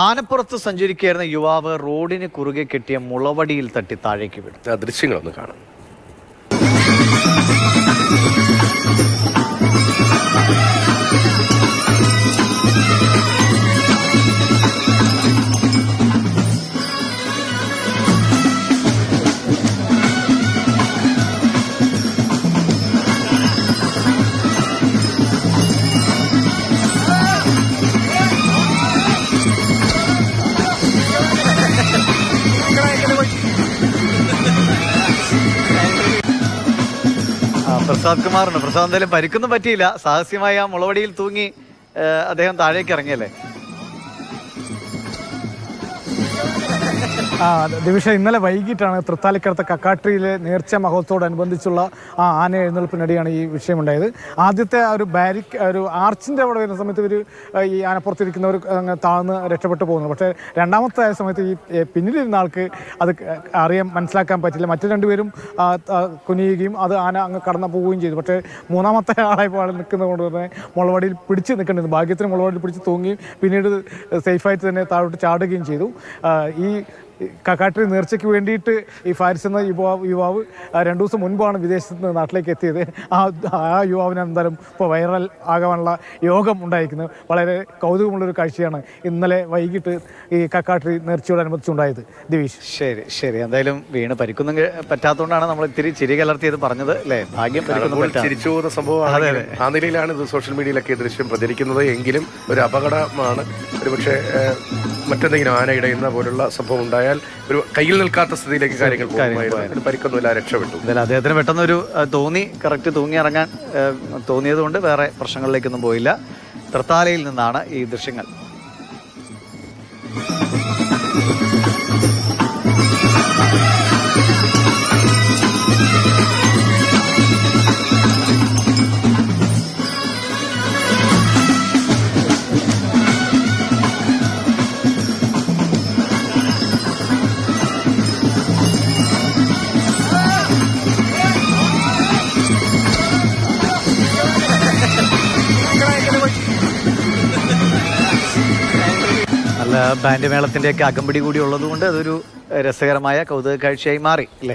ആനപ്പുറത്ത് സഞ്ചരിക്കുകയായിരുന്ന യുവാവ് റോഡിന് കുറുകെ കെട്ടിയ മുളവടിയിൽ തട്ടി താഴേക്ക് വീണു. ആ ദൃശ്യങ്ങളൊന്ന് കാണാം. പ്രസാദ് കുമാറിന് എന്തായാലും പരിക്കൊന്നും പറ്റിയില്ല. സാഹസ്യമായി ആ മുളവടിയിൽ തൂങ്ങി അദ്ദേഹം താഴേക്ക് ഇറങ്ങിയല്ലേ. ദിവിഷ, ഇന്നലെ വൈകിട്ടാണ് തൃത്താലക്കടുത്ത കക്കാട്രിയിലെ നേർച്ച മഹോത്സവത്തോടനുബന്ധിച്ചുള്ള ആ ആന എഴുന്നള്ളിപ്പിനിടെയാണ് ഈ വിഷയമുണ്ടായത്. ആദ്യത്തെ ഒരു ആർച്ചിൻ്റെ അവിടെ വരുന്ന സമയത്ത് ഇവർ ഈ ആനപ്പുറത്തിരിക്കുന്നവർ താഴ്ന്ന് രക്ഷപ്പെട്ടു പോകുന്നു. പക്ഷേ രണ്ടാമത്തെ സമയത്ത് ഈ പിന്നിലിരുന്ന ആൾക്ക് അത് മനസ്സിലാക്കാൻ പറ്റില്ല. മറ്റു രണ്ടുപേരും കുനിയുകയും അത് ആന അങ്ങ് കടന്നു പോവുകയും ചെയ്തു. പക്ഷേ മൂന്നാമത്തെ ആളായപ്പോൾ ആൾ നിൽക്കുന്നത് കൊണ്ട് തന്നെ മുളവടിയിൽ പിടിച്ച് നിൽക്കേണ്ടത്. ഭാഗ്യത്തിന് മുളവടിയിൽ പിടിച്ച് തൂങ്ങി പിന്നീട് സേഫായിട്ട് തന്നെ താഴോട്ട് ചാടുകയും ചെയ്തു. ഈ കക്കാട്രി നേർച്ചയ്ക്ക് വേണ്ടിയിട്ട് ഈ ഫാരിസ് എന്ന യുവാവ് 2 ദിവസം മുൻപാണ് വിദേശത്ത് നിന്ന് നാട്ടിലേക്ക് എത്തിയത്. ആ യുവാവിന് എന്തായാലും ഇപ്പോൾ വൈറൽ ആകാനുള്ള യോഗം ഉണ്ടായിരിക്കുന്നത്. വളരെ കൗതുകമുള്ളൊരു കാഴ്ചയാണ് ഇന്നലെ വൈകിട്ട് ഈ കക്കാട്രി നേർച്ചയോടനുബന്ധിച്ചുണ്ടായത്. ദിവിഷ്, ശരി എന്തായാലും വീണ് പരിക്കൊന്നും പറ്റാത്തതുകൊണ്ടാണ് നമ്മൾ ഇത്തിരി ചിരി കലർത്തിയത് പറഞ്ഞത് അല്ലേ. ഭാഗ്യം ചിരിച്ചു പോകുന്ന സംഭവമാണ്. ആ നിലയിലാണ് ഇത് സോഷ്യൽ മീഡിയയിലൊക്കെ ദൃശ്യം പ്രചരിക്കുന്നത്. എങ്കിലും ഒരു അപകടമാണ്. ഒരുപക്ഷെ മറ്റെന്തെങ്കിലും ആന ഇടയുന്ന പോലുള്ള സംഭവം ഉണ്ടായാൽ ഒരു കയ്യിൽ നിൽക്കാത്ത സ്ഥിതിയിലേക്ക് കാര്യങ്ങൾ പരിക്കൊന്നുമില്ല, രക്ഷപ്പെട്ടു. അദ്ദേഹത്തിന് പെട്ടെന്നൊരു തൂങ്ങി ഇറങ്ങാൻ തോന്നിയത് കൊണ്ട് വേറെ പ്രശ്നങ്ങളിലേക്കൊന്നും പോയില്ല. തൃത്താലയിൽ നിന്നാണ് ഈ ദൃശ്യങ്ങൾ. നല്ല ബാൻഡ് മേളത്തിൻ്റെയൊക്കെ അകമ്പടി കൂടി ഉള്ളതുകൊണ്ട് അതൊരു രസകരമായ കൗതുക കാഴ്ചയായി മാറി അല്ലേ.